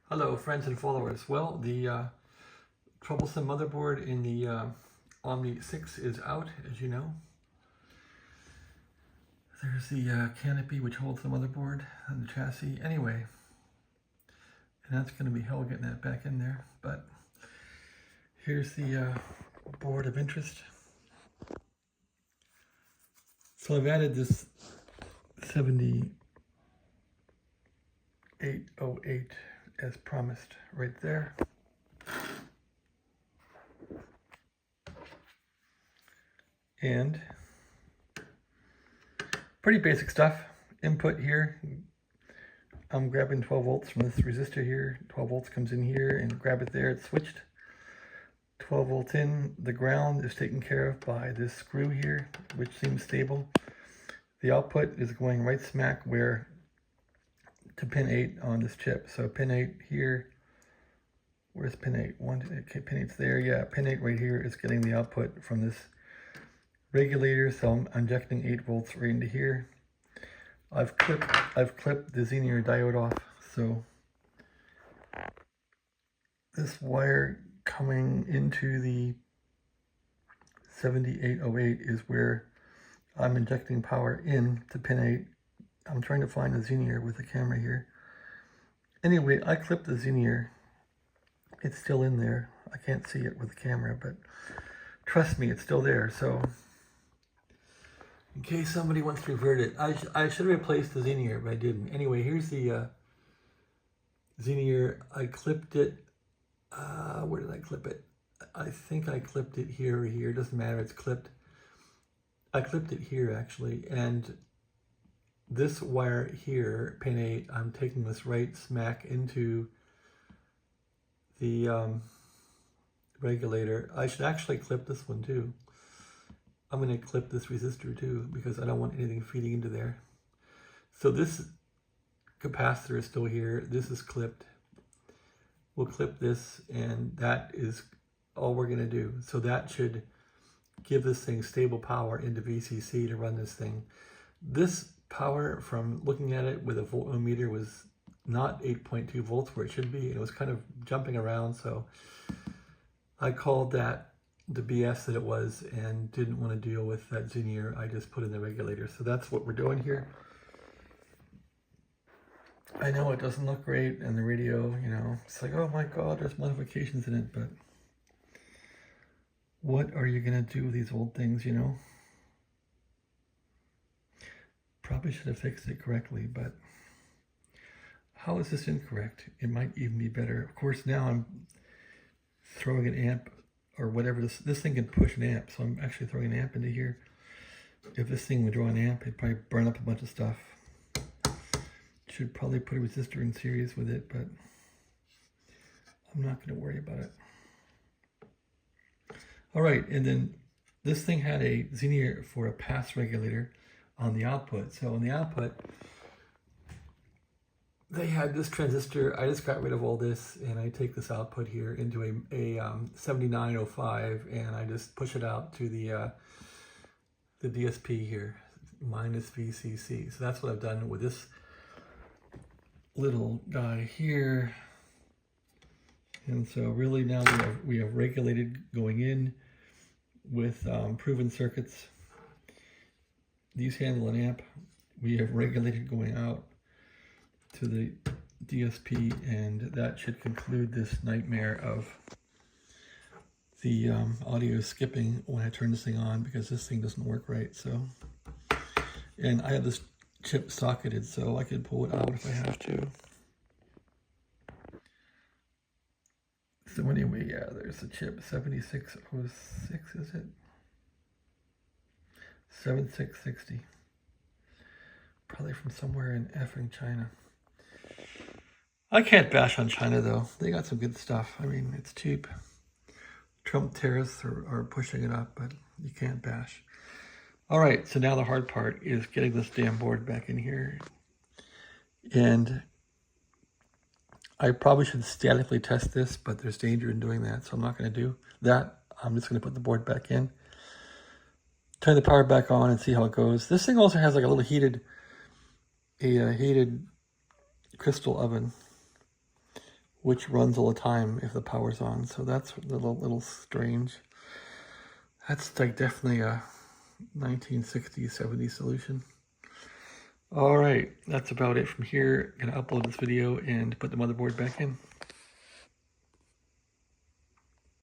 Hello, friends and followers. Well, the troublesome motherboard in the Omni 6 is out, as you know. There's the canopy which holds the motherboard and the chassis. Anyway, and that's going to be hell getting that back in there. But here's the board of interest. So I've added this 7808 as promised right there. And pretty basic stuff. Input here. I'm grabbing 12 volts from this resistor here. 12 volts comes in here and grab it there. It's switched. 12 volts in. The ground is taken care of by this screw here, which seems stable. The output is going right smack where to pin 8 on this chip. So pin 8 here. Where's pin 8? Okay, pin 8's there. Yeah, pin 8 right here is getting the output from this regulator. So I'm injecting 8 volts right into here. I've clipped the Xenier diode off. So this wire coming into the 7808 is where I'm injecting power in to pin 8. I'm trying to find the Xenier with the camera here. Anyway, I clipped the Xenier. It's still in there. I can't see it with the camera, but trust me, it's still there. So in case somebody wants to revert it, I should have replaced the Xenier, but I didn't. Anyway, here's the Xenier. I clipped it. Where did I clip it? I think I clipped it here or here. It doesn't matter. It's clipped. I clipped it here actually, and this wire here, pin 8, I'm taking this right smack into the regulator. I should actually clip this one too. I'm going to clip this resistor too because I don't want anything feeding into there. So this capacitor is still here. This is clipped. We'll clip this, and that is all we're going to do. So that should give this thing stable power into VCC to run this thing. This power, from looking at it with a voltmeter, was not 8.2 volts where it should be. It was kind of jumping around, so I called that the BS that it was and didn't want to deal with that Xenier. I just put in the regulator. So that's what we're doing here. I know it doesn't look great in the radio, you know. It's like, oh my God, there's modifications in it, but what are you going to do with these old things, you know? Probably should have fixed it correctly, but how is this incorrect? It might even be better. Of course, now I'm throwing an amp or whatever. This thing can push an amp, so I'm actually throwing an amp into here. If this thing would draw an amp, it'd probably burn up a bunch of stuff. Should probably put a resistor in series with it, but I'm not going to worry about it. All right, and then this thing had a Xenier for a pass regulator on the output. So on the output, they had this transistor. I just got rid of all this, and I take this output here into a 7905, and I just push it out to the DSP here, minus VCC. So that's what I've done with this little guy here. And so really now we have regulated going in with proven circuits. These handle an amp. We have regulated going out to the DSP, and that should conclude this nightmare of the audio skipping when I turn this thing on, because this thing doesn't work right. So, and I have this chip socketed, so I could pull it out if I have to. So anyway, yeah, there's the chip, 7606, is it? 7660. Probably from somewhere in effing China. I can't bash on China though. They got some good stuff. I mean, it's cheap. Trump tariffs are pushing it up, but you can't bash. All right, so now the hard part is getting this damn board back in here. And I probably should statically test this, but there's danger in doing that, so I'm not going to do that. I'm just going to put the board back in, turn the power back on, and see how it goes. This thing also has like a little heated crystal oven, which runs all the time if the power's on. So that's a little strange. That's like definitely a 1960s, 70s solution. All right, that's about it from here. I'm gonna upload this video and put the motherboard back in.